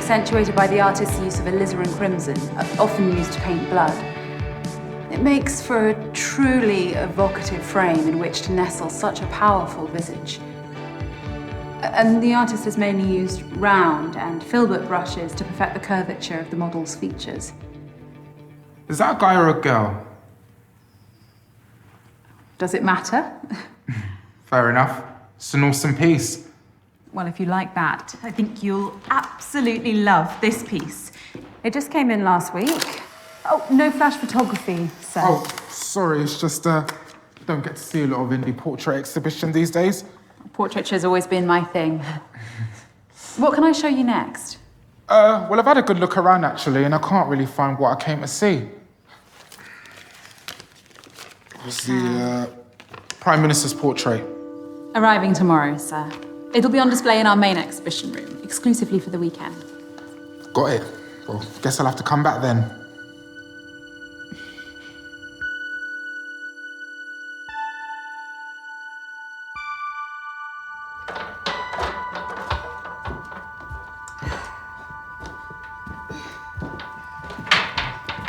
accentuated by the artist's use of alizarin crimson, often used to paint blood. It makes for a truly evocative frame in which to nestle such a powerful visage. And the artist has mainly used round and filbert brushes to perfect the curvature of the model's features. Is that a guy or a girl? Does it matter? Fair enough. It's an awesome piece. Well, if you like that, I think you'll absolutely love this piece. It just came in last week. Oh, no flash photography, sir. Oh, sorry, it's just, don't get to see a lot of indie portrait exhibition these days. Portraiture's always been my thing. What can I show you next? Well, I've had a good look around, actually, and I can't really find what I came to see. It was the Prime Minister's portrait. Arriving tomorrow, sir. It'll be on display in our main exhibition room, exclusively for the weekend. Got it. Well, guess I'll have to come back then.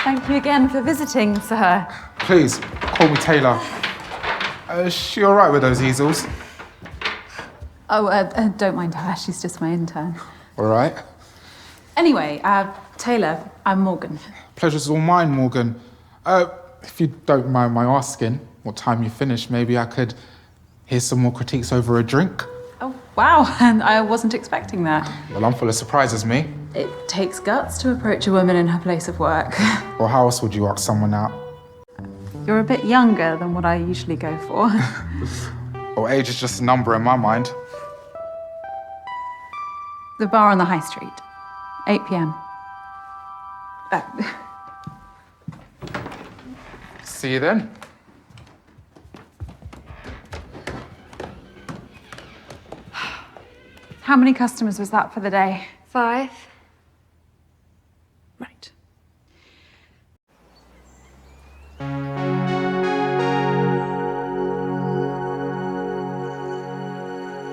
Thank you again for visiting, sir. Please, call me Taylor. Is she all right with those easels? Oh, don't mind her. She's just my intern. All right. Anyway, Taylor, I'm Morgan. Pleasure's all mine, Morgan. If you don't mind my asking, what time you finish, maybe I could hear some more critiques over a drink. Oh, wow. And I wasn't expecting that. Well, I'm full of surprises, me. It takes guts to approach a woman in her place of work. Or how else would you ask someone out? You're a bit younger than what I usually go for. Well, age is just a number in my mind. The bar on the high street. 8 p.m. See you then. How many customers was that for the day? 5. Right.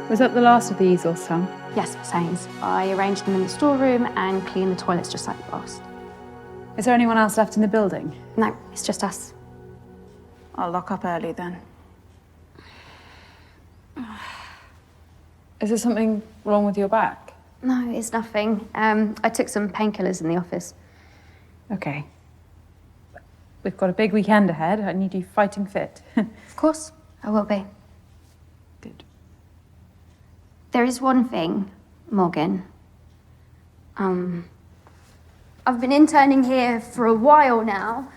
Was that the last of the easels, Sam? Yes, Miss Haynes. I arranged them in the storeroom and cleaned the toilets just like you asked. Is there anyone else left in the building? No, it's just us. I'll lock up early then. Is there something wrong with your back? No, it's nothing. I took some painkillers in the office. Okay. We've got a big weekend ahead. I need you fighting fit. Of course, I will be. Good. There is one thing, Morgan. I've been interning here for a while now,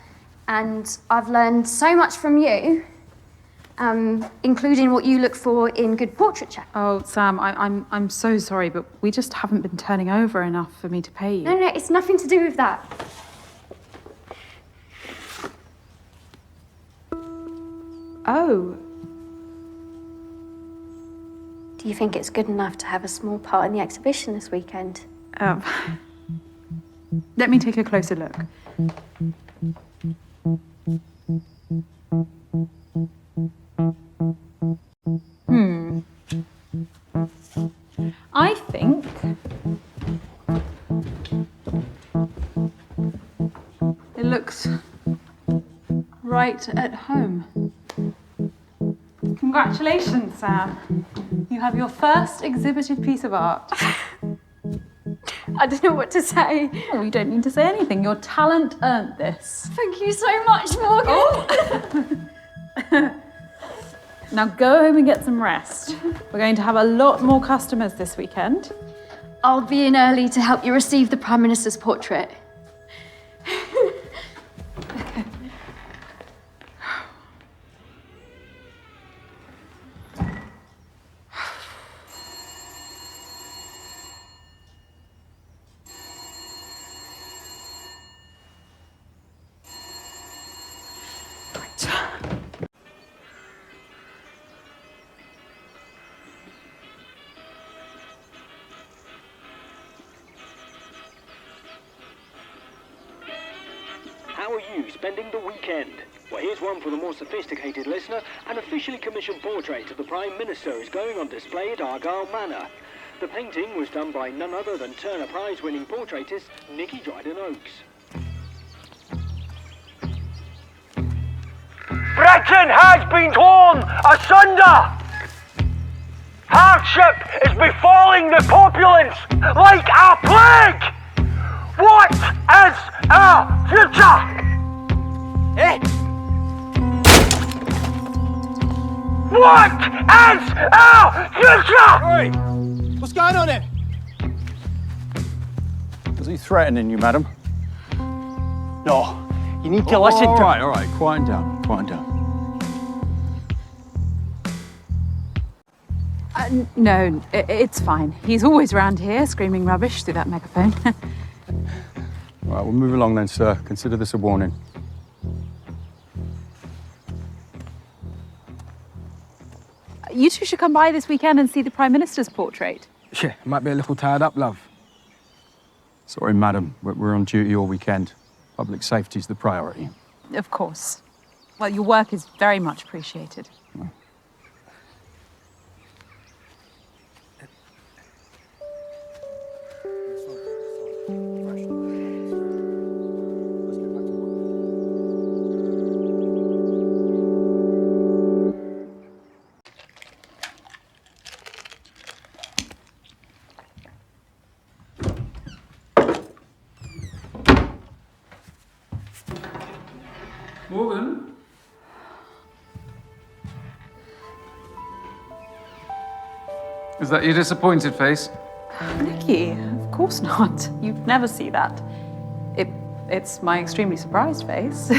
and I've learned so much from you, including what you look for in good portraiture. Oh, Sam, I'm so sorry, but we just haven't been turning over enough for me to pay you. No, it's nothing to do with that. Oh. Do you think it's good enough to have a small part in the exhibition this weekend? Let me take a closer look. I think it looks right at home. Congratulations, Sam. You have your first exhibited piece of art. I don't know what to say. Oh, you don't need to say anything. Your talent earned this. Thank you so much, Morgan. Oh. Now go home and get some rest. We're going to have a lot more customers this weekend. I'll be in early to help you receive the Prime Minister's portrait. How are you spending the weekend? Well, here's one for the more sophisticated listener. An officially commissioned portrait of the Prime Minister is going on display at Argyle Manor. The painting was done by none other than Turner Prize-winning portraitist Nicky Dryden-Oakes. Britain has been torn asunder! Hardship is befalling the populace like a plague! What is our future? Eh? What is our future? Oi! What's going on here? Was he threatening you, madam? No, you need to listen to... All right, quiet down, quiet down. No, it's fine. He's always around here, screaming rubbish through that megaphone. All right, we'll move along then, sir. Consider this a warning. You two should come by this weekend and see the Prime Minister's portrait. Yeah, might be a little tied up, love. Sorry, madam, we're on duty all weekend. Public safety's the priority. Of course. Well, your work is very much appreciated. Morgan? Is that your disappointed face? Nicky, of course not. You'd never see that. It's my extremely surprised face. To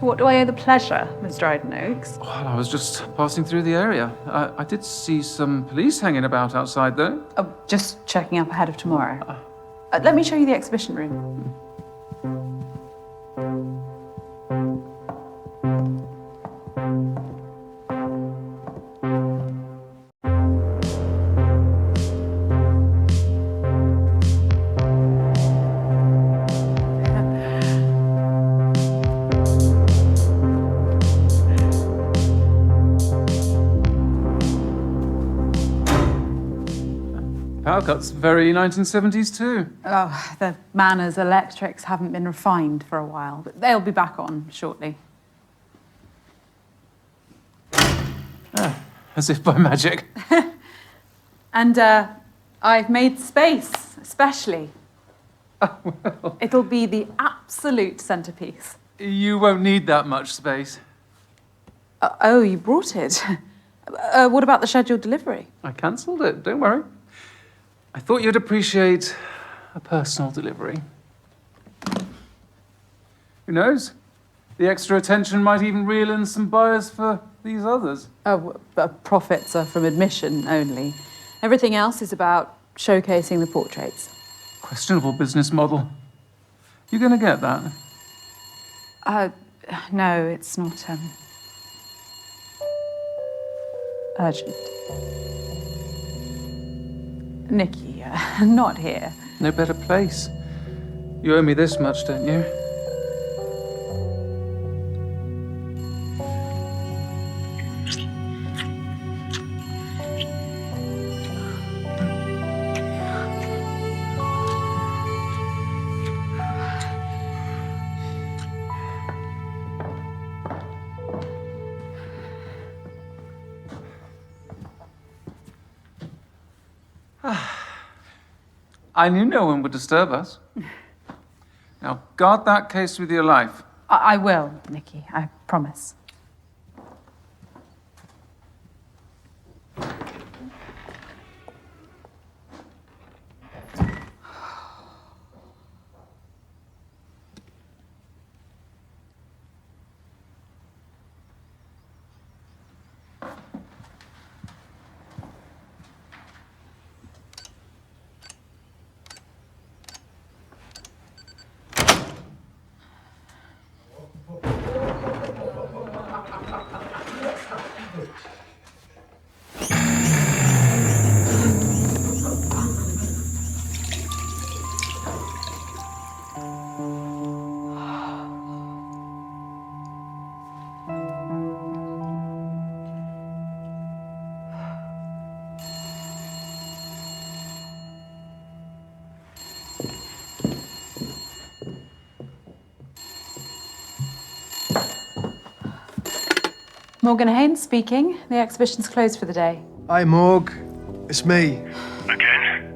what do I owe the pleasure, Miss Dryden-Oakes? Well, I was just passing through the area. I did see some police hanging about outside, though. Oh, just checking up ahead of tomorrow. Let me show you the exhibition room. Power cuts, very 1970s too. Oh, the manners electrics haven't been refined for a while, but they'll be back on shortly. As if by magic. And I've made space, especially. Oh, well. It'll be the absolute centerpiece. You won't need that much space. Oh, you brought it. What about the scheduled delivery? I cancelled it, don't worry. I thought you'd appreciate a personal delivery. Who knows? The extra attention might even reel in some buyers for these others. Oh, profits are from admission only. Everything else is about showcasing the portraits. Questionable business model. You gonna get that? No, it's not, urgent. Nicky, not here. No better place. You owe me this much, don't you? I knew no one would disturb us. Now, guard that case with your life. I will, Nicky, I promise. Morgan Haynes speaking. The exhibition's closed for the day. Hi, Morg. It's me. Again?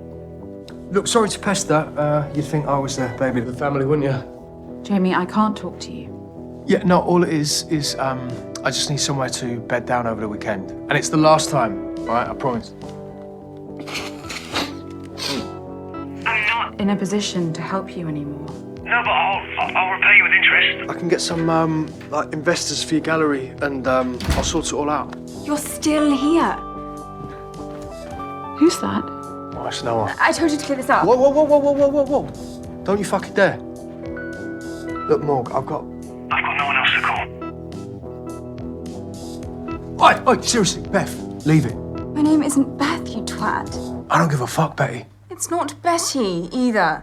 Look, sorry to pester. You'd think I was the baby of the family, wouldn't you? Jamie, I can't talk to you. Yeah, no, all it is I just need somewhere to bed down over the weekend. And it's the last time, all right? I promise. I'm not in a position to help you anymore. No, but I'll repay you with interest. I can get some, like, investors for your gallery, and I'll sort it all out. You're still here. Who's that? Oh, it's Noah. I told you to clear this up. Whoa, whoa, whoa, whoa, whoa, whoa, whoa, whoa. Don't you fucking dare. Look, Morg, I've got no one else to call. Oi, seriously, Beth, leave it. My name isn't Beth, you twat. I don't give a fuck, Betty. It's not Betty, either.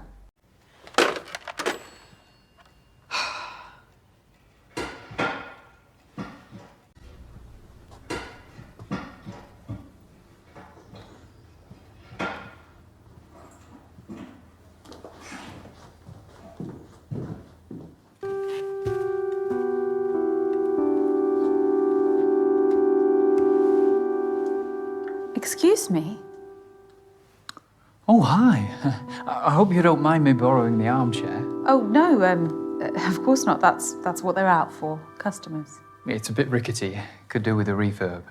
Excuse me? Oh, hi. I hope you don't mind me borrowing the armchair. Oh, no, of course not. That's what they're out for, customers. It's a bit rickety. Could do with a refurb.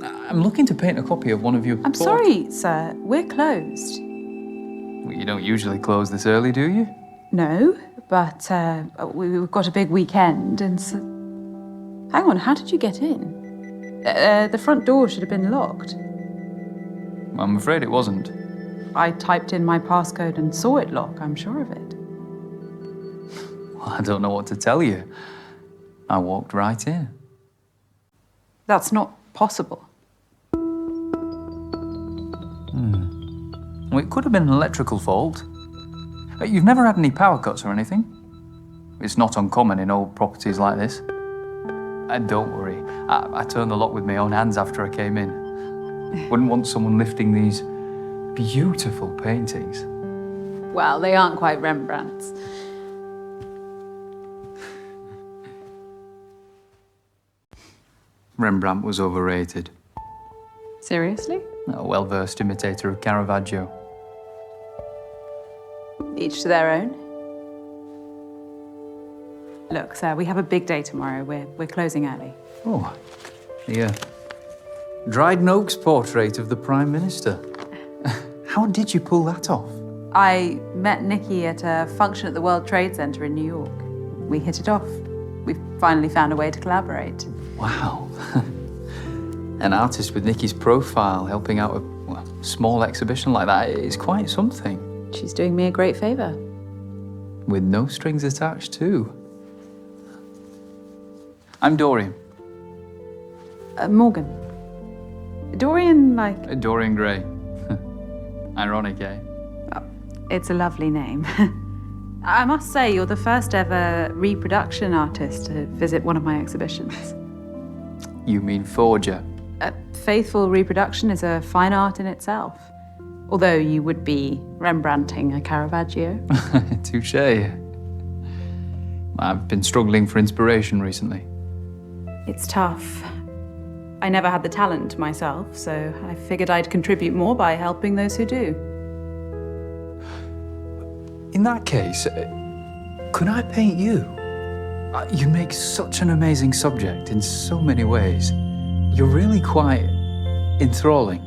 I'm looking to paint a copy of one of your... I'm sorry, sir. We're closed. Well, you don't usually close this early, do you? No, but we've got a big weekend, and so... Hang on, how did you get in? The front door should have been locked. I'm afraid it wasn't. I typed in my passcode and saw it lock, I'm sure of it. Well, I don't know what to tell you. I walked right in. That's not possible. Well, it could have been an electrical fault. You've never had any power cuts or anything? It's not uncommon in old properties like this. And don't worry, I turned the lock with my own hands after I came in. Wouldn't want someone lifting these beautiful paintings. Well, they aren't quite Rembrandts. Rembrandt was overrated. Seriously? A well-versed imitator of Caravaggio. Each to their own. Look, sir, we have a big day tomorrow. We're closing early. Oh, the Dryden Oak's portrait of the Prime Minister. How did you pull that off? I met Nikki at a function at the World Trade Center in New York. We hit it off. We've finally found a way to collaborate. Wow. An artist with Nikki's profile helping out a small exhibition like that is quite something. She's doing me a great favor. With no strings attached, too. I'm Dorian. Morgan. Dorian, like... Dorian Gray. Ironic, eh? Oh, it's a lovely name. I must say, you're the first ever reproduction artist to visit one of my exhibitions. You mean forger? Faithful reproduction is a fine art in itself. Although you would be Rembrandting a Caravaggio. Touché. I've been struggling for inspiration recently. It's tough. I never had the talent myself, so I figured I'd contribute more by helping those who do. In that case, could I paint you? You make such an amazing subject in so many ways. You're really quite enthralling.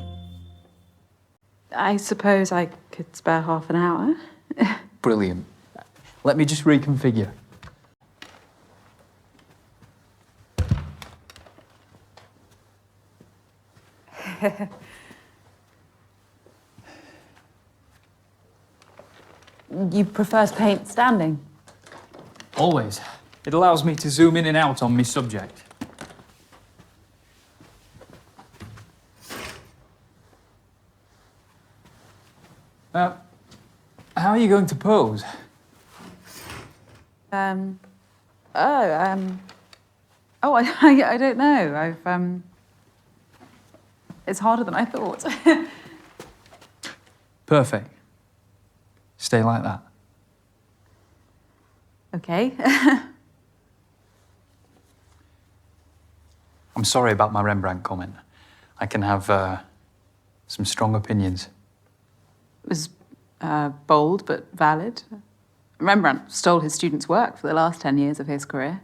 I suppose I could spare half an hour. Brilliant. Let me just reconfigure. You prefer to paint standing? Always. It allows me to zoom in and out on my subject. How are you going to pose? I don't know. It's harder than I thought. Perfect. Stay like that. Okay. I'm sorry about my Rembrandt comment. I can have some strong opinions. It was bold but valid. Rembrandt stole his students' work for the last 10 years of his career.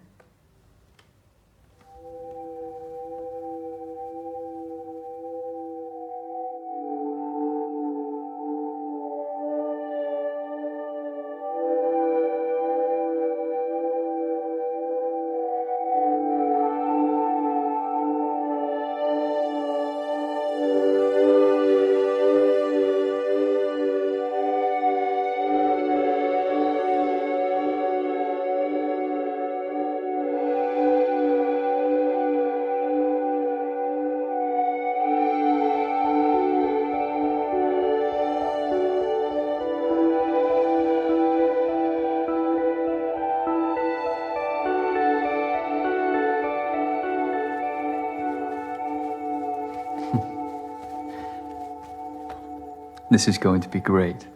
This is going to be great.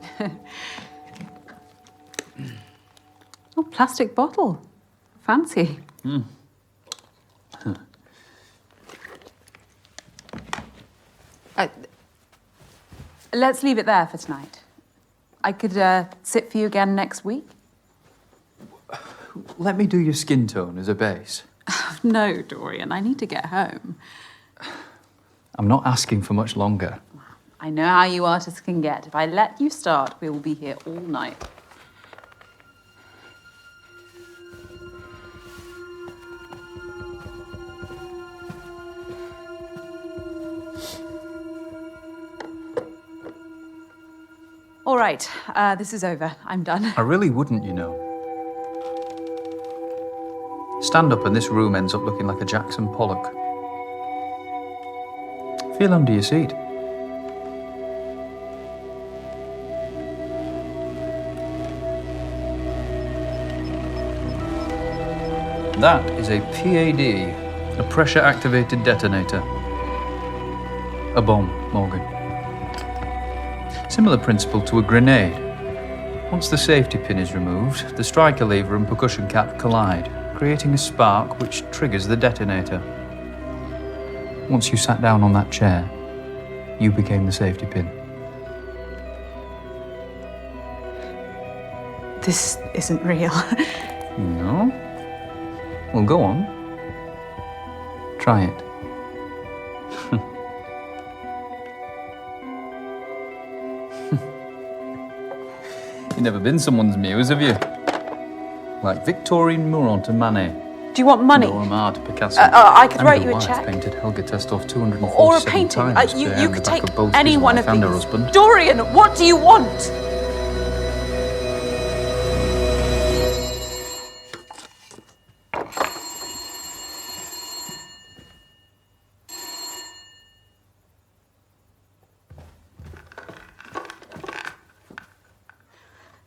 Oh, plastic bottle. Fancy. Let's leave it there for tonight. I could sit for you again next week. Let me do your skin tone as a base. No, Dorian, I need to get home. I'm not asking for much longer. I know how you artists can get. If I let you start, we will be here all night. All right, this is over. I'm done. I really wouldn't, you know. Stand up and this room ends up looking like a Jackson Pollock. Feel under your seat. That is a PAD, a pressure-activated detonator. A bomb, Morgan. Similar principle to a grenade. Once the safety pin is removed, the striker lever and percussion cap collide, creating a spark which triggers the detonator. Once you sat down on that chair, you became the safety pin. This isn't real. No? Well, go on. Try it. You've never been someone's muse, have you? Like Victorine Murat to Manet. Do you want money? Dora Maar to Picasso. I could Anna write you a White check. Painted Helga Testov 247 Or a painting. times You behind could the back take of both any his one wife of and her these. husband. Dorian, what do you want?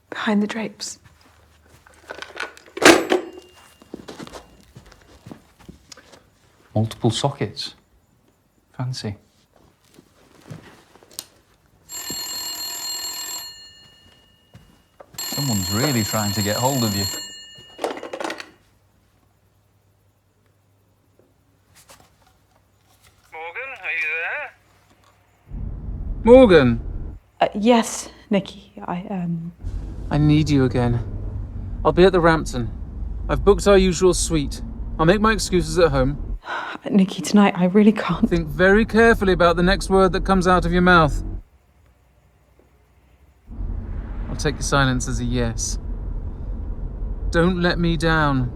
Behind the drapes. Multiple sockets. Fancy. Someone's really trying to get hold of you. Morgan, are you there? Morgan, Yes, Nikki. I need you again. I'll be at the Rampton. I've booked our usual suite. I'll make my excuses at home. Nikki, tonight I really can't. Think very carefully about the next word that comes out of your mouth. I'll take your silence as a yes. Don't let me down.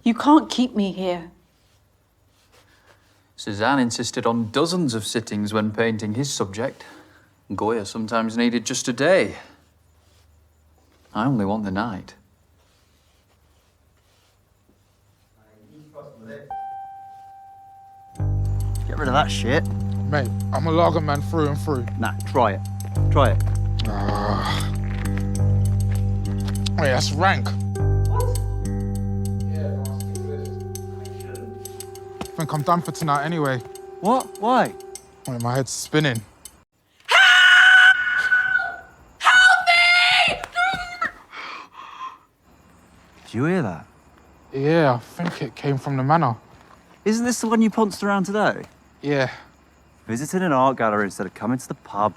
You can't keep me here. Cézanne insisted on dozens of sittings when painting his subject. Goya sometimes needed just a day. I only want the night. Get rid of that shit. Mate, I'm a lager man through and through. Nah, try it. Try it. Wait, that's rank. Thank think I'm done for tonight anyway. What? Why? Well, my head's spinning. Did you hear that? Yeah, I think it came from the manor. Isn't this the one you pounced around today? Yeah. Visiting an art gallery instead of coming to the pub.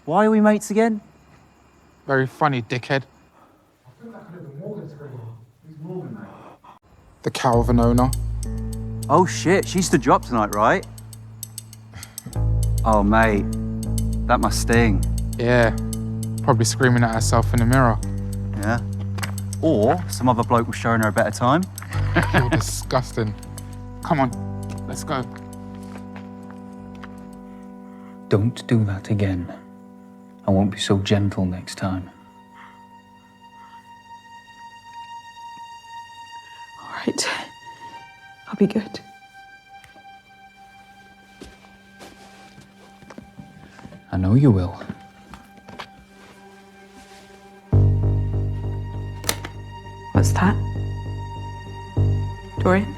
Why are we mates again? Very funny, dickhead. The cow of an owner. Oh shit, she's to drop tonight, right? Oh mate, that must sting. Yeah. Probably screaming at herself in the mirror. Yeah. Or some other bloke was showing her a better time. You're disgusting. Come on, let's go. Don't do that again. I won't be so gentle next time. All right. I'll be good. I know you will. What's that? Dorian?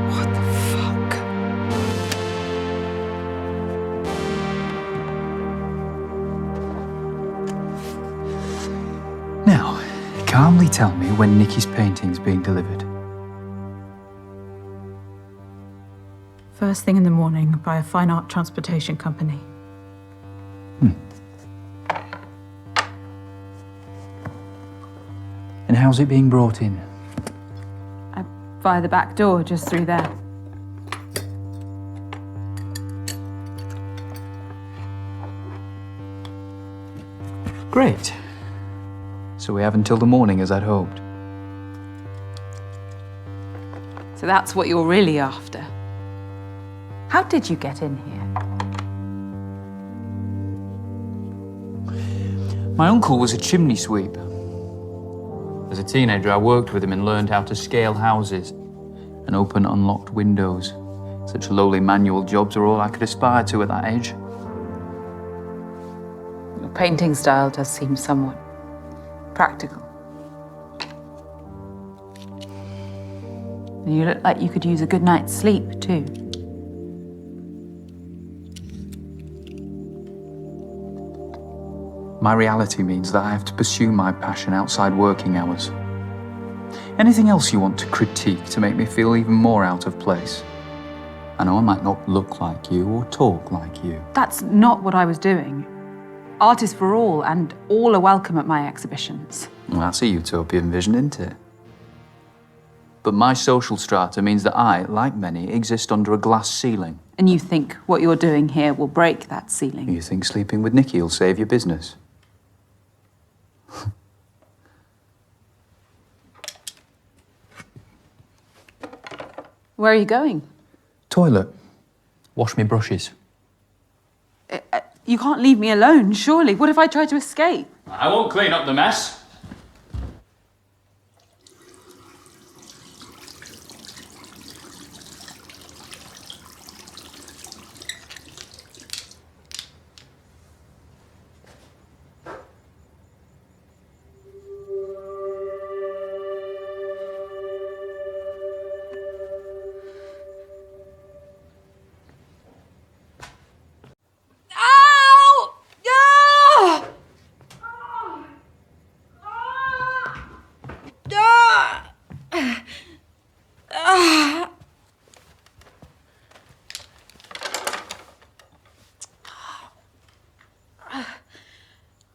What the fuck? Now, calmly tell me when Nikki's painting's being delivered. First thing in the morning by a fine art transportation company. And how's it being brought in? Via the back door, just through there. Great. So we have until the morning as I'd hoped. So that's what you're really after. How did you get in here? My uncle was a chimney sweep. As a teenager, I worked with him and learned how to scale houses and open unlocked windows. Such lowly manual jobs are all I could aspire to at that age. Your painting style does seem somewhat practical. And you look like you could use a good night's sleep, too. My reality means that I have to pursue my passion outside working hours. Anything else you want to critique to make me feel even more out of place? I know I might not look like you or talk like you. That's not what I was doing. Art is for all, and all are welcome at my exhibitions. Well, that's a utopian vision, isn't it? But my social strata means that I, like many, exist under a glass ceiling. And you think what you're doing here will break that ceiling? You think sleeping with Nikki will save your business? Where are you going? Toilet. Wash me brushes. You can't leave me alone, surely. What if I try to escape? I won't clean up the mess.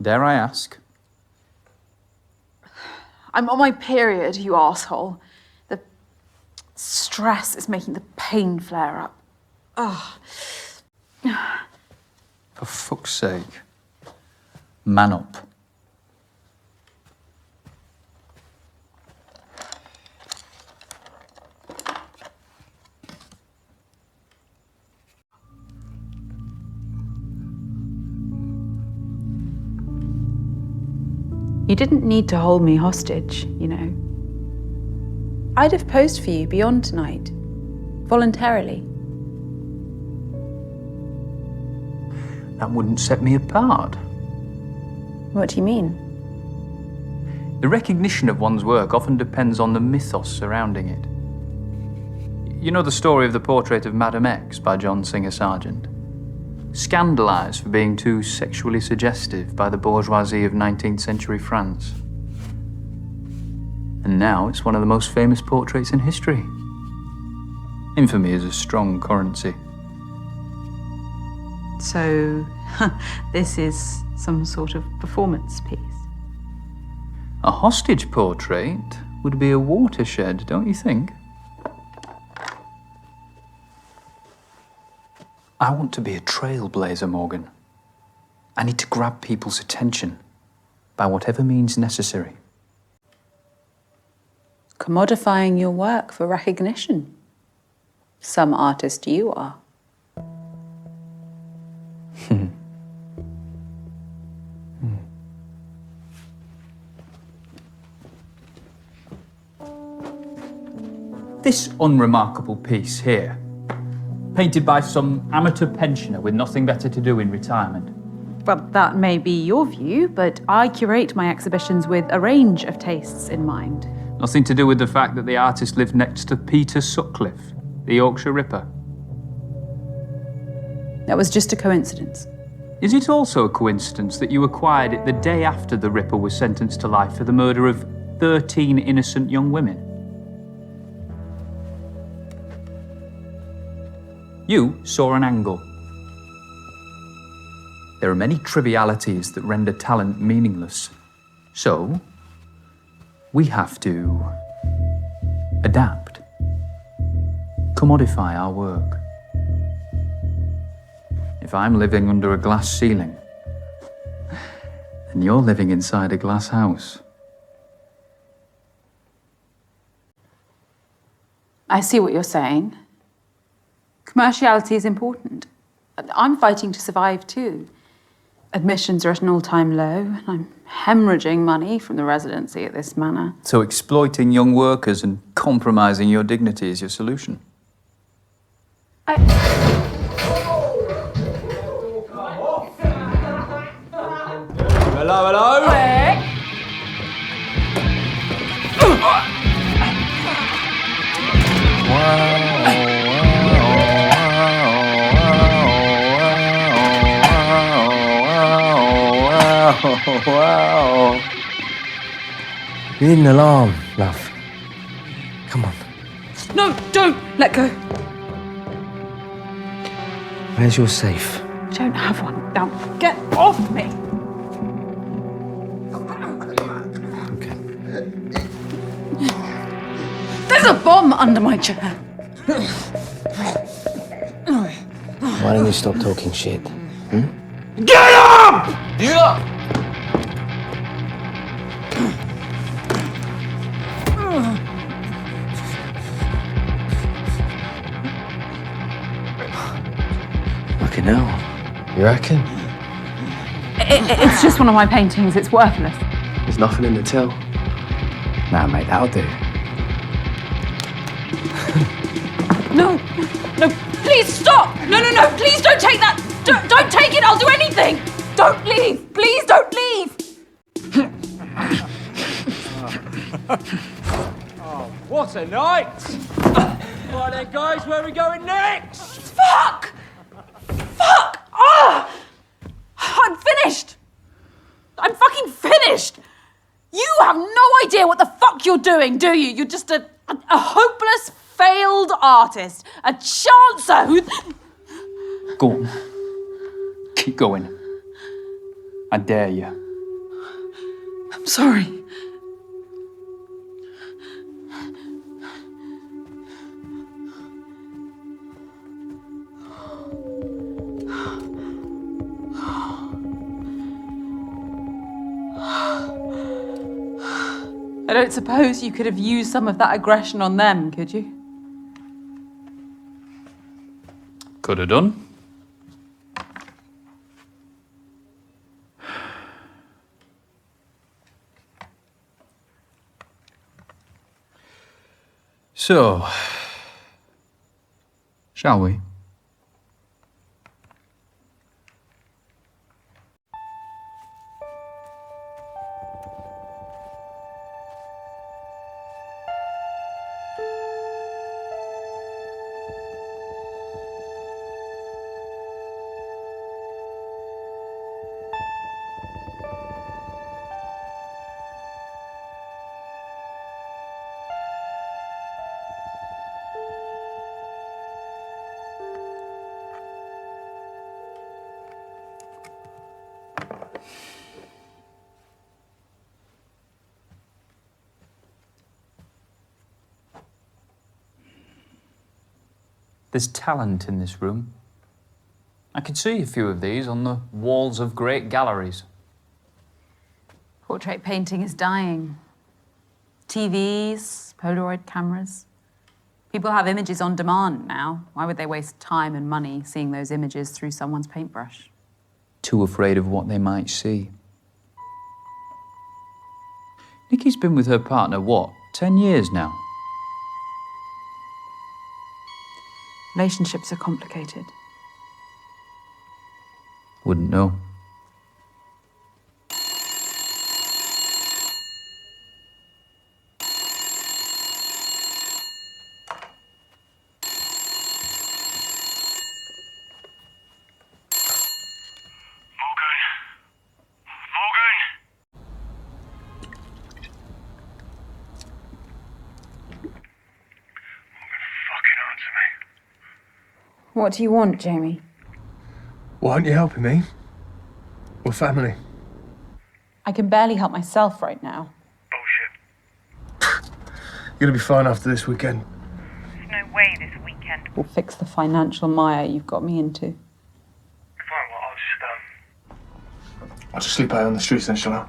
Dare I ask? I'm on my period, you asshole. The stress is making the pain flare up. Ugh. For fuck's sake. Man up. You didn't need to hold me hostage, you know. I'd have posed for you beyond tonight, voluntarily. that wouldn't set me apart. What do you mean? The recognition of one's work often depends on the mythos surrounding it. You know the story of the portrait of Madame X by John Singer Sargent? Scandalised for being too sexually suggestive by the bourgeoisie of 19th century France. And now it's one of the most famous portraits in history. Infamy is a strong currency. So, this is some sort of performance piece. A hostage portrait would be a watershed, don't you think? I want to be a trailblazer, Morgan. I need to grab people's attention by whatever means necessary. Commodifying your work for recognition. Some artist you are. This unremarkable piece here, painted by some amateur pensioner with nothing better to do in retirement. Well, that may be your view, but I curate my exhibitions with a range of tastes in mind. Nothing to do with the fact that the artist lived next to Peter Sutcliffe, the Yorkshire Ripper. That was just a coincidence. Is it also a coincidence that you acquired it the day after the Ripper was sentenced to life for the murder of 13 innocent young women? You saw an angle. There are many trivialities that render talent meaningless. So, we have to adapt, commodify our work. If I'm living under a glass ceiling, then you're living inside a glass house. I see what you're saying. Commerciality is important. I'm fighting to survive too. Admissions are at an all-time low, and I'm hemorrhaging money from the residency at this manor. So exploiting young workers and compromising your dignity is your solution? Hello, hello. Wow. You need an alarm, love. Come on. No, don't! Let go. Where's your safe? I don't have one. Now, get off me! Okay. There's a bomb under my chair. Why don't you stop talking shit? Get up! Yeah. Fucking hell. You reckon? It's just one of my paintings. It's worthless. There's nothing in the till. Nah, mate, that'll do. No, no, please stop! No, please don't take that! Don't take it, I'll do anything! Don't leave! Please don't leave! Oh, what a night! Right then, guys, where are we going next? Fuck! Ah! I'm finished! I'm fucking finished! You have no idea what the fuck you're doing, do you? You're just a hopeless, failed artist. A chancer who... Go on. Keep going. I dare you. I'm sorry. I don't suppose you could have used some of that aggression on them, could you? Could have done. So, shall we? There's talent in this room. I can see a few of these on the walls of great galleries. Portrait painting is dying. TVs, Polaroid cameras. People have images on demand now. Why would they waste time and money seeing those images through someone's paintbrush? Too afraid of what they might see. Nikki's been with her partner, what, 10 years now? Relationships are complicated. Wouldn't know. What do you want, Jamie? Why aren't you helping me? We're family. I can barely help myself right now. You're gonna be fine after this weekend. There's no way this weekend. We'll fix the financial mire you've got me into. Fine, well, I'll just sleep out on the streets then, shall I?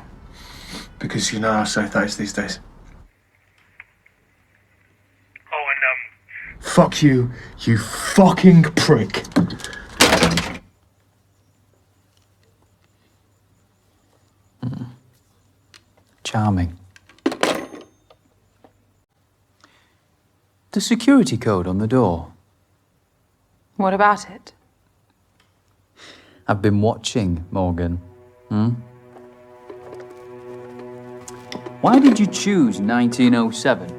Because you know how safe that is these days. Fuck you, you fucking prick. Charming. The security code on the door. What about it? I've been watching, Morgan. Why did you choose 1907?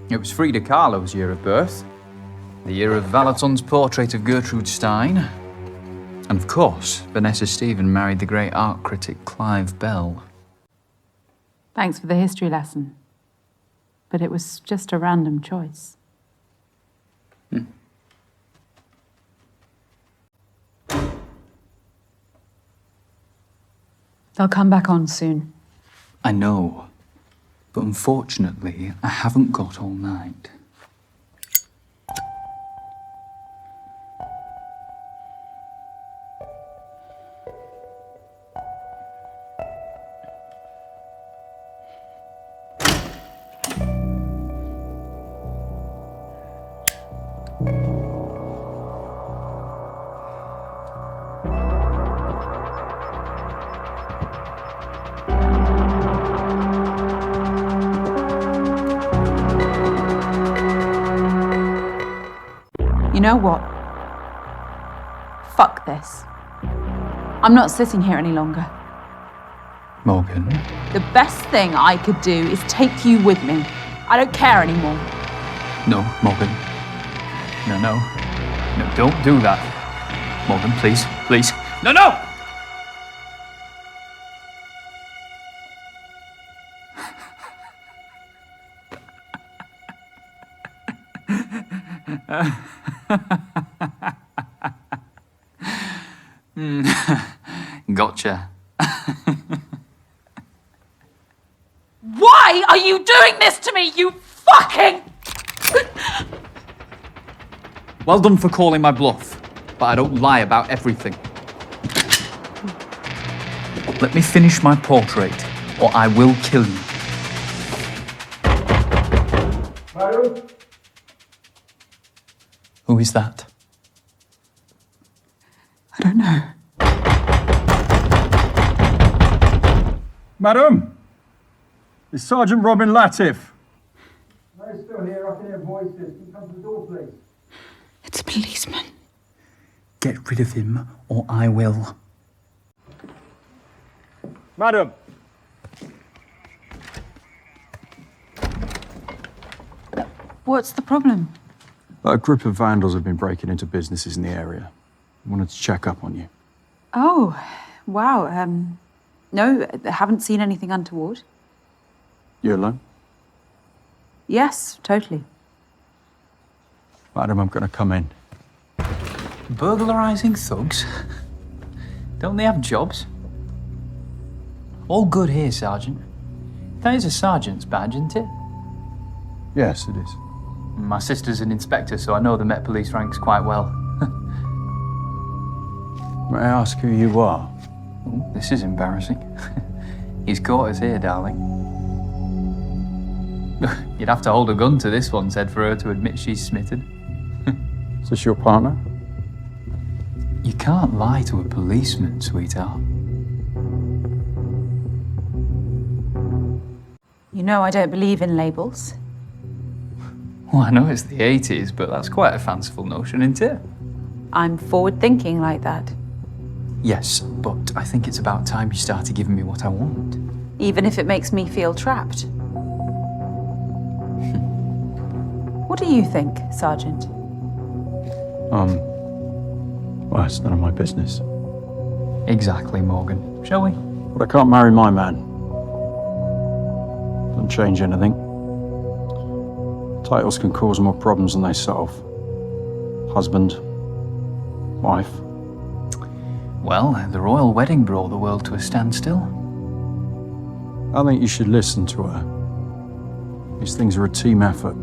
It was Frida Kahlo's year of birth, the year of Valaton's portrait of Gertrude Stein, and of course, Vanessa Stephen married the great art critic Clive Bell. Thanks for the history lesson. But it was just a random choice. They'll come back on soon. I know, but unfortunately, I haven't got all night. You know what? Fuck this. I'm not sitting here any longer. Morgan? The best thing I could do is take you with me. I don't care anymore. No, Morgan. No, don't do that. Morgan, please, please. No! Gotcha. Why are you doing this to me, you fucking... Well done for calling my bluff, but I don't lie about everything. Let me finish my portrait, or I will kill you. Madam? Who is that? I don't know. Madam? It's Sergeant Robin Latif. No, he's still here. I can hear voices. Can you come to the door, please? It's a policeman. Get rid of him, or I will. Madam? What's the problem? A group of vandals have been breaking into businesses in the area. I wanted to check up on you. Oh, wow. No, I haven't seen anything untoward. You alone? Yes, totally. Madam, I'm gonna come in. Burglarizing thugs? Don't they have jobs? All good here, Sergeant. That is a sergeant's badge, isn't it? Yes, it is. My sister's an inspector, so I know the Met Police ranks quite well. May I ask who you are? Oh, this is embarrassing. He's caught us here, darling. You'd have to hold a gun to this one's head for her to admit she's smitten. Is this your partner? You can't lie to a policeman, sweetheart. You know I don't believe in labels. Well, I know it's the 80s, but that's quite a fanciful notion, isn't it? I'm forward-thinking like that. Yes, but I think it's about time you started giving me what I want. Even if it makes me feel trapped. What do you think, Sergeant? Well, it's none of my business. Exactly, Morgan. Shall we? But I can't marry my man. Doesn't change anything. Titles can cause more problems than they solve. Husband, wife. Well, the royal wedding brought the world to a standstill. I think you should listen to her. These things are a team effort.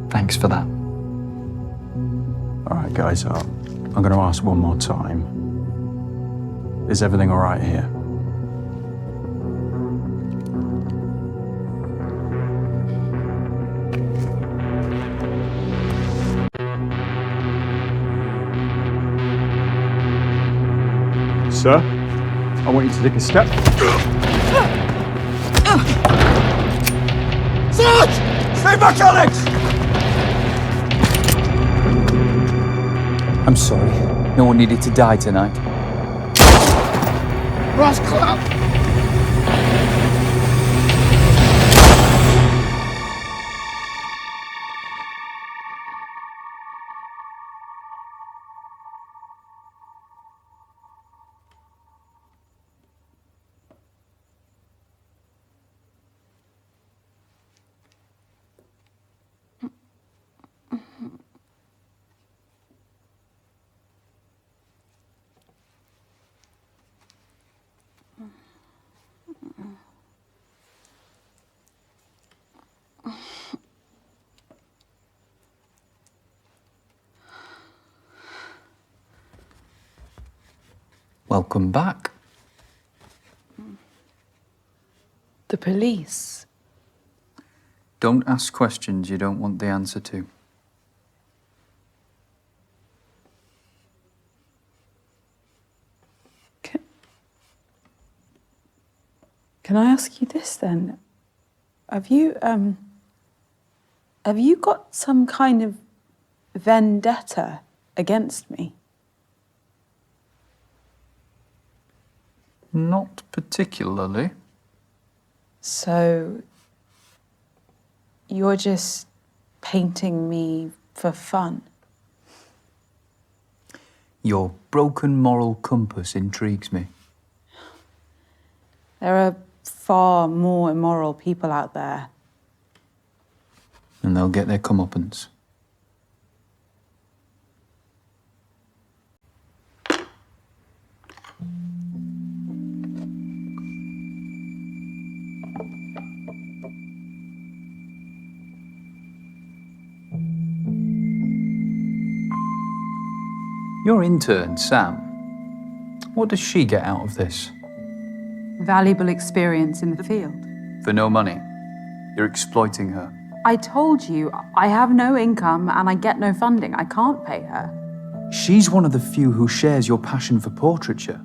Thanks for that. All right, guys, I'm going to ask one more time. Is everything all right here? Sir, I want you to take a step. Sarge! Stay back, Alex! I'm sorry. No one needed to die tonight. Rascal! Welcome back. The police. Don't ask questions you don't want the answer to. Can I ask you this then? Have you got some kind of vendetta against me? Not particularly. So you're just painting me for fun? Your broken moral compass intrigues me. There are far more immoral people out there. And they'll get their comeuppance. Your intern, Sam, what does she get out of this? Valuable experience in the field. For no money. You're exploiting her. I told you, I have no income and I get no funding. I can't pay her. She's one of the few who shares your passion for portraiture.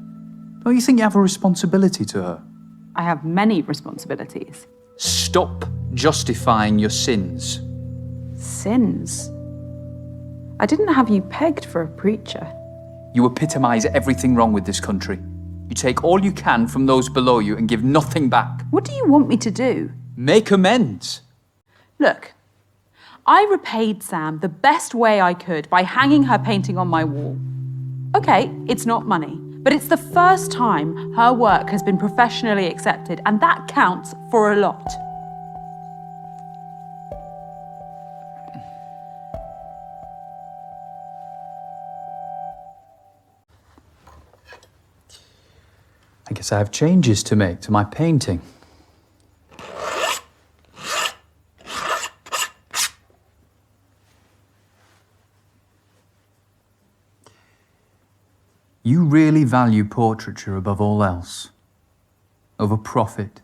Don't you think you have a responsibility to her? I have many responsibilities. Stop justifying your sins. Sins? I didn't have you pegged for a preacher. You epitomise everything wrong with this country. You take all you can from those below you and give nothing back. What do you want me to do? Make amends. Look, I repaid Sam the best way I could by hanging her painting on my wall. Okay, it's not money, but it's the first time her work has been professionally accepted, and that counts for a lot. I guess I have changes to make to my painting. really value portraiture above all else? Over profit?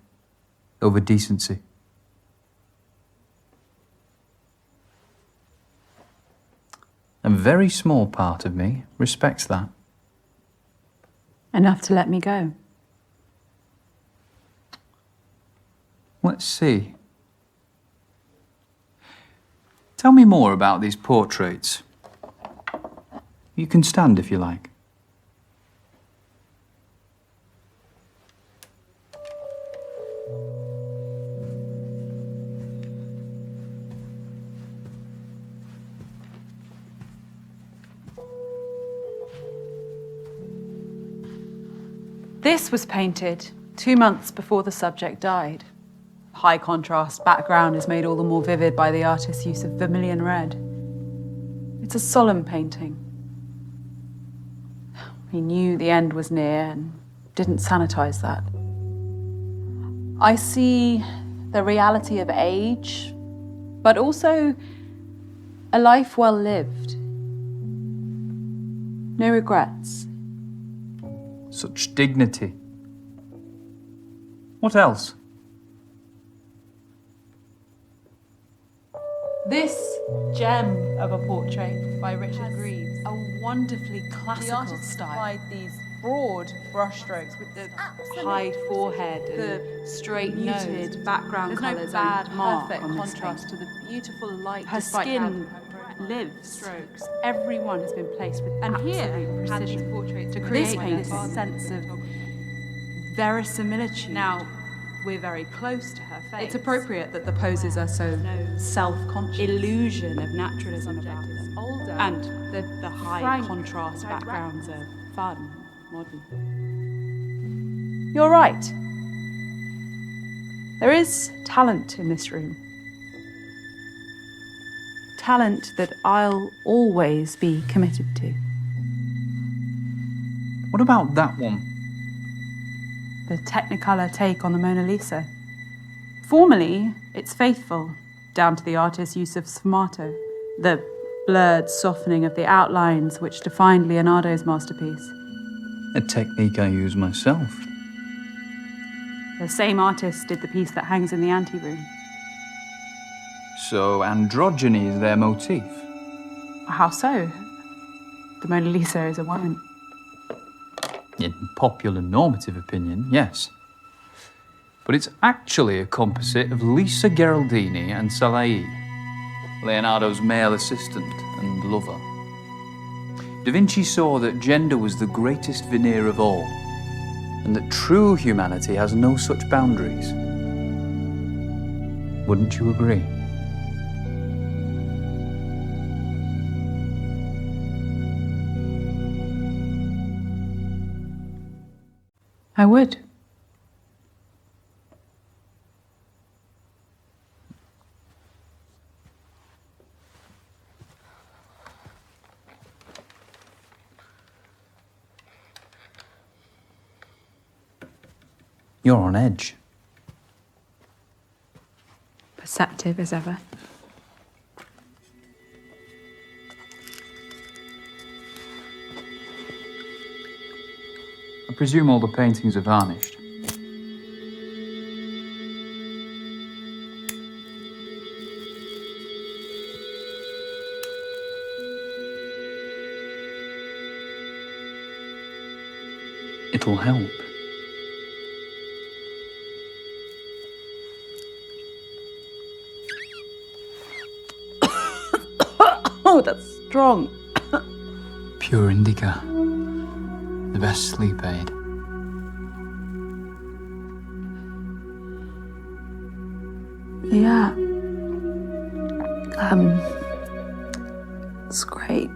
Over decency? A very small part of me respects that. Enough to let me go. Let's see. Tell me more about these portraits. You can stand if you like. This was painted 2 months before the subject died. High contrast background is made all the more vivid by the artist's use of vermilion red. It's a solemn painting. He knew the end was near and didn't sanitize that. I see the reality of age, but also a life well lived. No regrets. Such dignity. What else? This gem of a portrait by Richard Greaves, a wonderfully classical The artist style. applied these broad brushstrokes with the High forehead and the straight muted nose. background There's no colours bad and mark perfect on this contrast painting. to the beautiful light. Her despite skin how lives. strokes. Everyone has been placed with And absolute here, had these precision portraits to made create by this this sense of verisimilitude. Now, we're very close to her face. It's appropriate that the poses are so self-conscious. Illusion of naturalism about them. Older. And the high frank, contrast direct. backgrounds are fun, modern. You're right. There is talent in this room. Talent that I'll always be committed to. What about that one? The Technicolor take on the Mona Lisa. Formally, it's faithful, down to the artist's use of sfumato, the blurred softening of the outlines which defined Leonardo's masterpiece. A technique I use myself. The same artist did the piece that hangs in the anteroom. So androgyny is their motif. How so? The Mona Lisa is a woman. In popular normative opinion, yes. But it's actually a composite of Lisa Gherardini and Salai, Leonardo's male assistant and lover. Da Vinci saw that gender was the greatest veneer of all, and that true humanity has no such boundaries. Wouldn't you agree? I would. You're on edge. Perceptive as ever. I presume all the paintings are varnished. It'll help. Oh, that's strong. Pure indica. The best sleep aid. Yeah. It's great.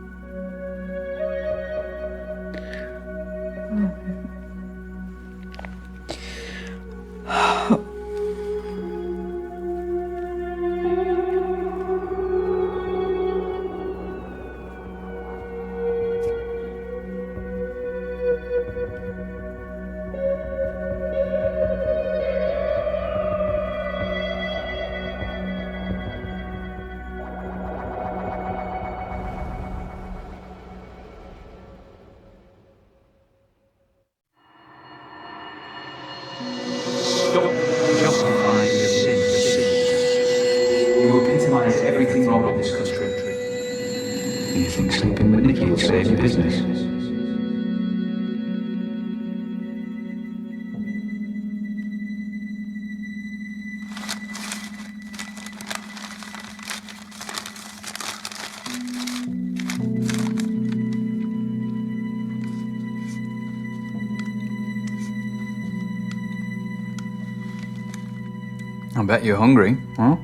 think sleeping with Nikki will save your business? I bet you're hungry, huh?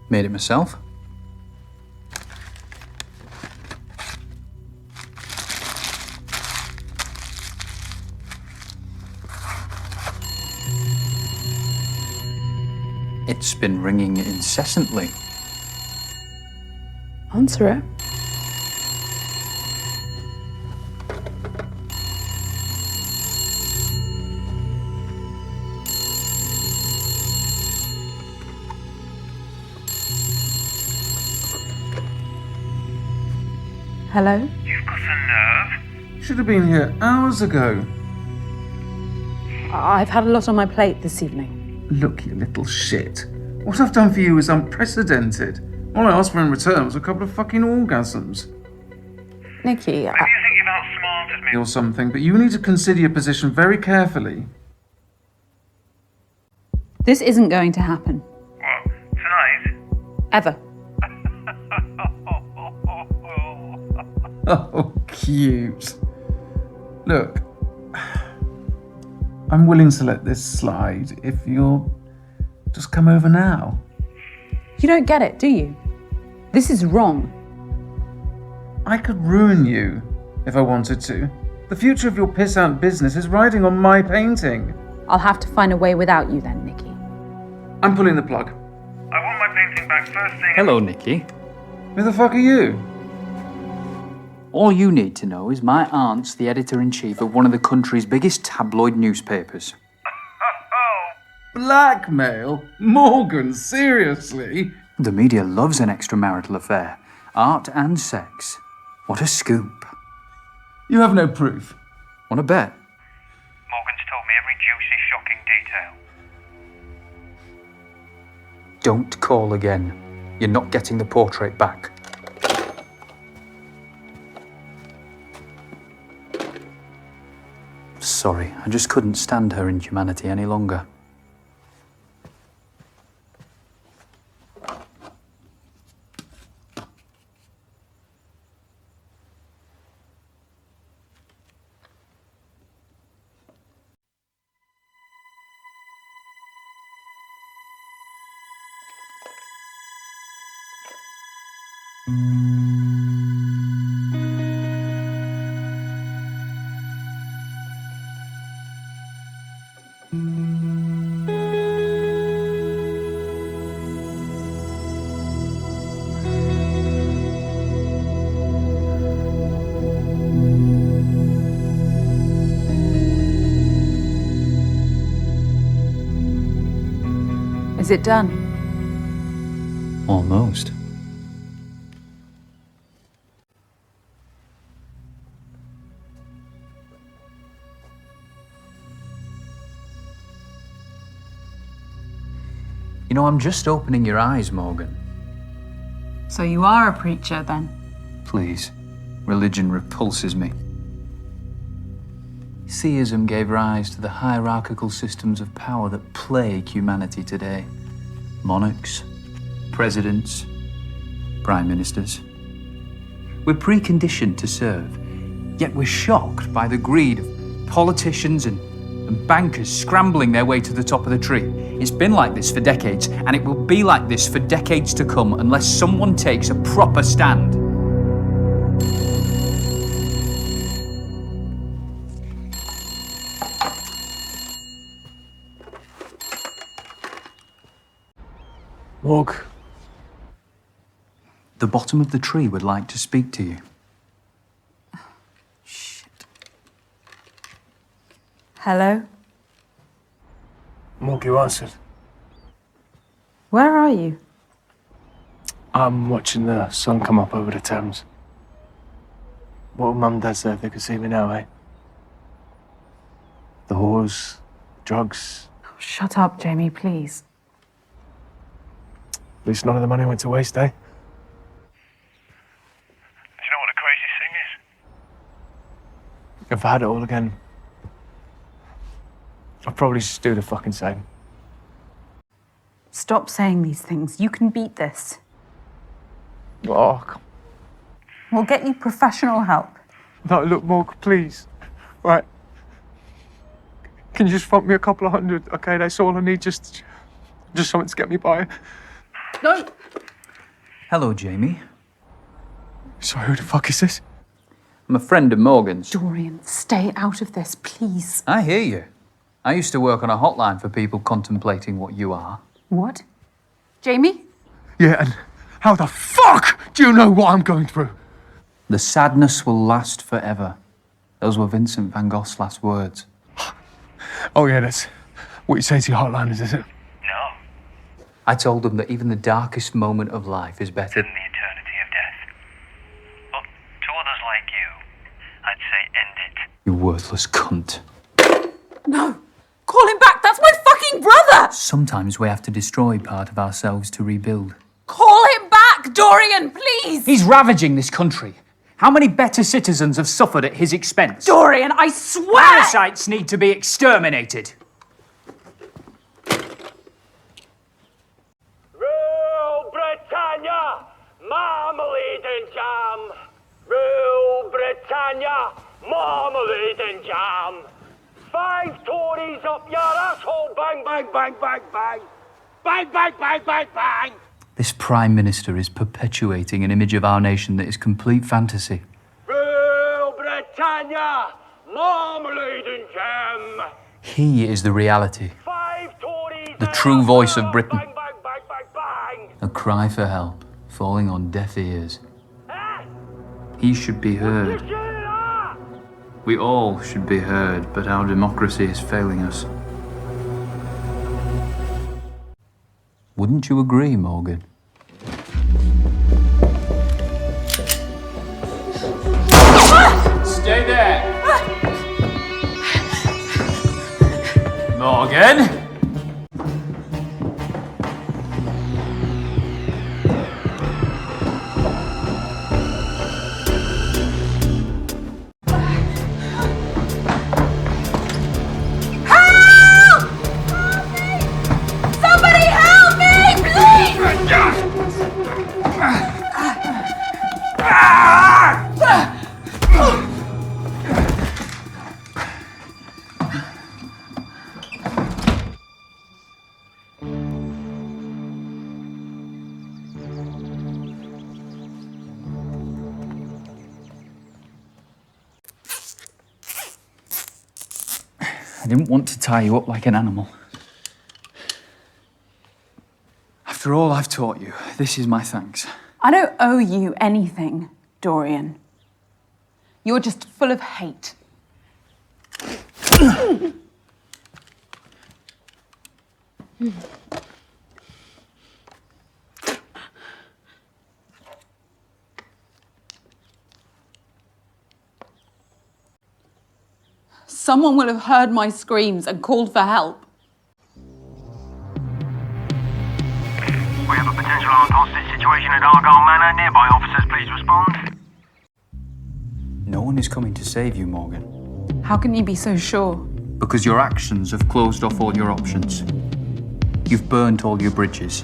Made it myself. It's been ringing incessantly. Answer it. Hello? You've got a nerve. Should have been here hours ago. I've had a lot on my plate this evening. Look, you little shit. What I've done for you is unprecedented. All I asked for in return was a couple of fucking orgasms. Nikki, Maybe you think you've outsmarted me or something, but you need to consider your position very carefully. this isn't going to happen. What, tonight? Ever. Oh, cute. Look, I'm willing to let this slide if you'll just come over now. You don't get it, do you? This is wrong. I could ruin you if I wanted to. The future of your piss-out business is riding on my painting. I'll have to find a way without you then, Nikki. I'm pulling the plug. I want my painting back first thing. Hello, Nikki. Who the fuck are you? All you need to know is my aunt's the editor-in-chief of one of the country's biggest tabloid newspapers. Blackmail? Morgan, seriously? The media loves an extramarital affair. Art and sex. What a scoop. You have no proof. Want to bet? Morgan's told me every juicy, shocking detail. Don't call again. You're not getting the portrait back. Sorry, I just couldn't stand her inhumanity any longer. Is it done? Almost. You know, I'm just opening your eyes, Morgan. So you are a preacher then? Please. Religion repulses me. Theism gave rise to the hierarchical systems of power that plague humanity today. Monarchs, presidents, prime ministers. We're preconditioned to serve, yet we're shocked by the greed of politicians and bankers scrambling their way to the top of the tree. It's been like this for decades, and it will be like this for decades to come unless someone takes a proper stand. Morg. The bottom of the tree would like to speak to you. Hello? Morg, you answered. Where are you? I'm watching the sun come up over the Thames. What would Mum and Dad say if they could see me now, eh? The whores, drugs. Shut up, Jamie, please. At least none of the money went to waste, eh? Do you know what the craziest thing is? If I had it all again, I'd probably just do the fucking same. Stop saying these things. You can beat this. Oh, come We'll get you professional help. No, look, Morg, please. Right. Can you just front me a couple of hundred? Okay, that's all I need. Just something to get me by. No. Hello, Jamie. Sorry, who the fuck is this? I'm a friend of Morgan's. Dorian, stay out of this, please. I hear you. I used to work on a hotline for people contemplating what you are. What? Jamie? Yeah, and how the fuck do you know what I'm going through? The sadness will last forever. Those were Vincent van Gogh's last words. Oh yeah, that's what you say to your hotliners, is it? No. I told them that even the darkest moment of life is better In the eternity of death. But to others like you, I'd say end it. You worthless cunt. No! Call him back! That's my fucking brother! Sometimes we have to destroy part of ourselves to rebuild. Call him back, Dorian, please! He's ravaging this country. How many better citizens have suffered at his expense? Dorian, I swear! Parasites need to be exterminated. Rule Britannia, marmalade and jam. Rule Britannia, marmalade and jam. 5 Tories up your asshole, bang, bang, bang, bang, bang. Bang, bang, bang, bang, bang. This Prime Minister is perpetuating an image of our nation that is complete fantasy. Rule Britannia, marmalade and jam. He is the reality. 5 Tories The true voice of Britain. bang, bang, bang, bang, bang. A cry for help, falling on deaf ears. He should be heard. We all should be heard, but our democracy is failing us. Wouldn't you agree, Morgan? Stay there. Morgan. Somebody help me, please! I didn't want to tie you up like an animal. After all I've taught you, this is my thanks. I don't owe you anything, Dorian. You're just full of hate. Someone will have heard my screams and called for help. We have a potential armed hostage situation at Argyle Manor. Nearby officers, please respond. No one is coming to save you, Morgan. How can you be so sure? Because your actions have closed off all your options. You've burnt all your bridges.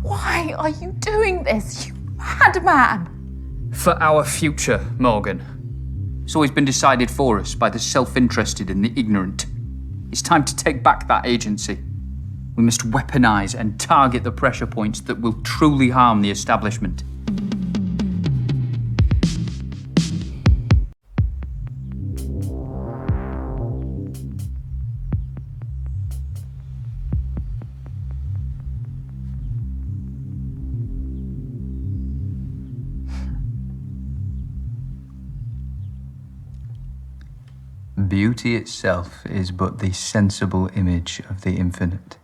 Why are you doing this, you madman? For our future, Morgan. It's always been decided for us by the self-interested and the ignorant. It's time to take back that agency. We must weaponize and target the pressure points that will truly harm the establishment. Beauty itself is but the sensible image of the infinite.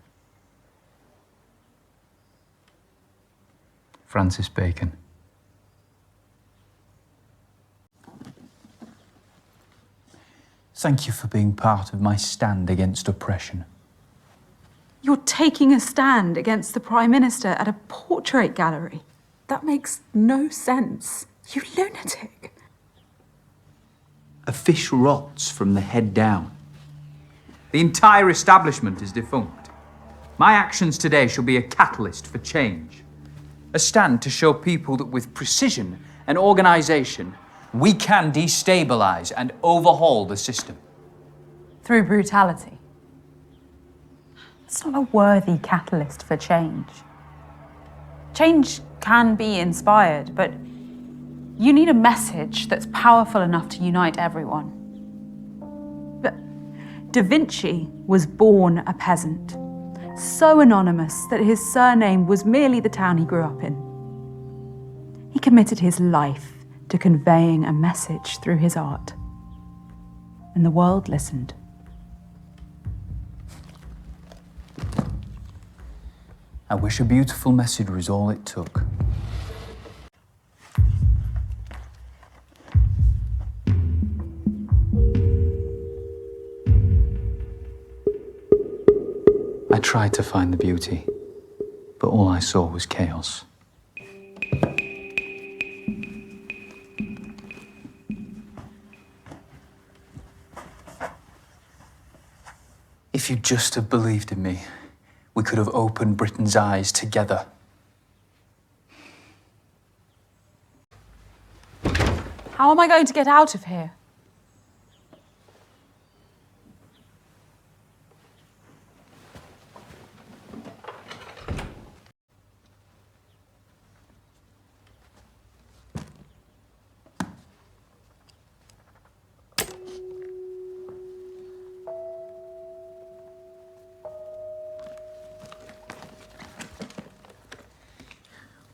Francis Bacon. Thank you for being part of my stand against oppression. You're taking a stand against the Prime Minister at a portrait gallery. That makes no sense. You lunatic. A fish rots from the head down. The entire establishment is defunct. My actions today shall be a catalyst for change. A stand to show people that with precision and organisation, we can destabilise and overhaul the system. Through brutality. It's not a worthy catalyst for change. Change can be inspired, but you need a message that's powerful enough to unite everyone. But Da Vinci was born a peasant, so anonymous that his surname was merely the town he grew up in. He committed his life to conveying a message through his art, and the world listened. I wish a beautiful message was all it took. I tried to find the beauty, but all I saw was chaos. If you'd just have believed in me, we could have opened Britain's eyes together. How am I going to get out of here?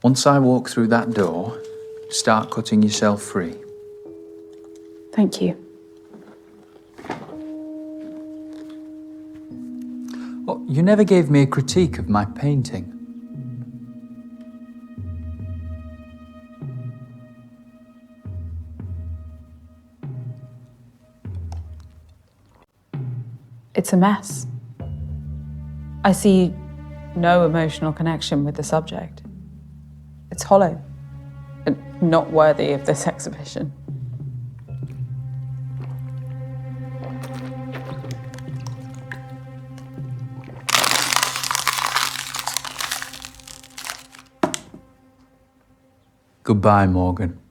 Once I walk through that door, start cutting yourself free. Thank you. Oh, you never gave me a critique of my painting. It's a mess. I see no emotional connection with the subject. It's hollow and not worthy of this exhibition. Goodbye, Morgan.